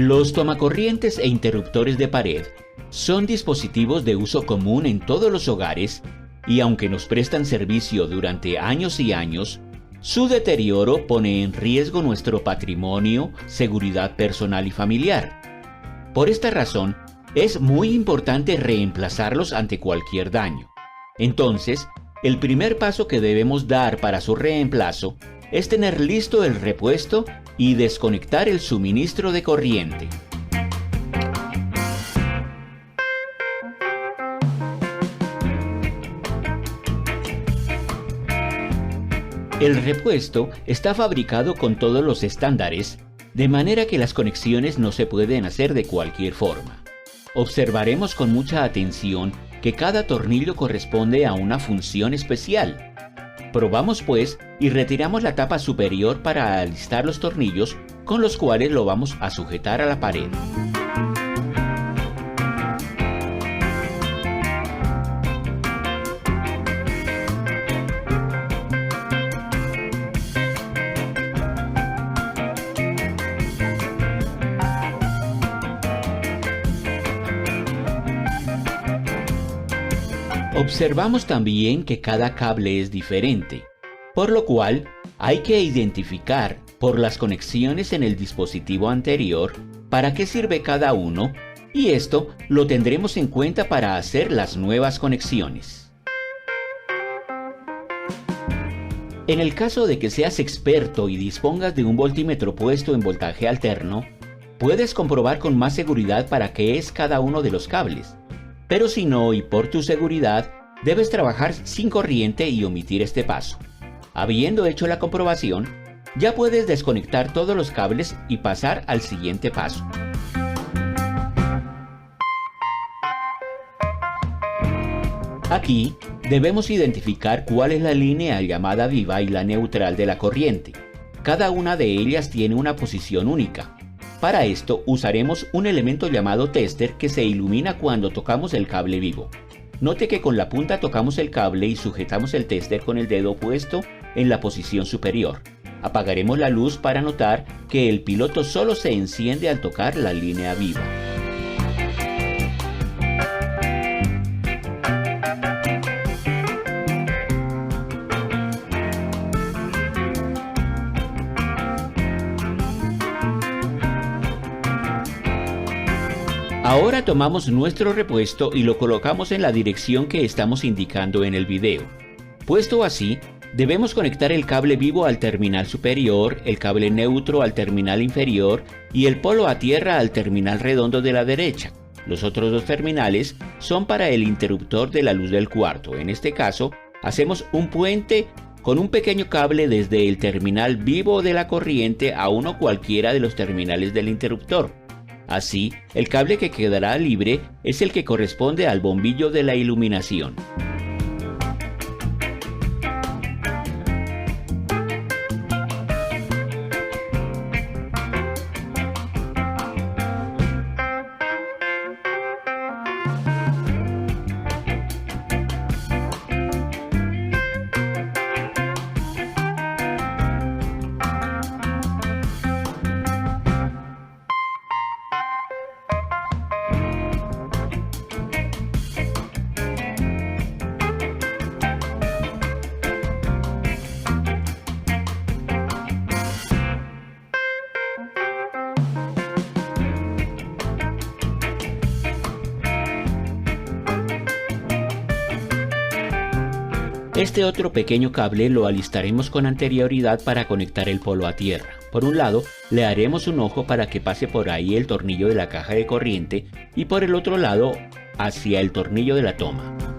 Los tomacorrientes e interruptores de pared son dispositivos de uso común en todos los hogares y aunque nos prestan servicio durante años y años, su deterioro pone en riesgo nuestro patrimonio, seguridad personal y familiar. Por esta razón, es muy importante reemplazarlos ante cualquier daño. Entonces, el primer paso que debemos dar para su reemplazo es tener listo el repuesto y desconectar el suministro de corriente. El repuesto está fabricado con todos los estándares, de manera que las conexiones no se pueden hacer de cualquier forma. Observaremos con mucha atención que cada tornillo corresponde a una función especial. Probamos pues y retiramos la tapa superior para alistar los tornillos con los cuales lo vamos a sujetar a la pared. Observamos también que cada cable es diferente, por lo cual hay que identificar por las conexiones en el dispositivo anterior para qué sirve cada uno, y esto lo tendremos en cuenta para hacer las nuevas conexiones. En el caso de que seas experto y dispongas de un voltímetro puesto en voltaje alterno, puedes comprobar con más seguridad para qué es cada uno de los cables. Pero si no, y por tu seguridad, debes trabajar sin corriente y omitir este paso. Habiendo hecho la comprobación, ya puedes desconectar todos los cables y pasar al siguiente paso. Aquí debemos identificar cuál es la línea llamada viva y la neutral de la corriente. Cada una de ellas tiene una posición única. Para esto usaremos un elemento llamado tester que se ilumina cuando tocamos el cable vivo. Note que con la punta tocamos el cable y sujetamos el tester con el dedo puesto en la posición superior. Apagaremos la luz para notar que el piloto solo se enciende al tocar la línea viva. Ahora tomamos nuestro repuesto y lo colocamos en la dirección que estamos indicando en el video. Puesto así, debemos conectar el cable vivo al terminal superior, el cable neutro al terminal inferior y el polo a tierra al terminal redondo de la derecha. Los otros dos terminales son para el interruptor de la luz del cuarto. En este caso, hacemos un puente con un pequeño cable desde el terminal vivo de la corriente a uno cualquiera de los terminales del interruptor. Así, el cable que quedará libre es el que corresponde al bombillo de la iluminación. Este otro pequeño cable lo alistaremos con anterioridad para conectar el polo a tierra. Por un lado, le haremos un ojo para que pase por ahí el tornillo de la caja de corriente y por el otro lado, hacia el tornillo de la toma.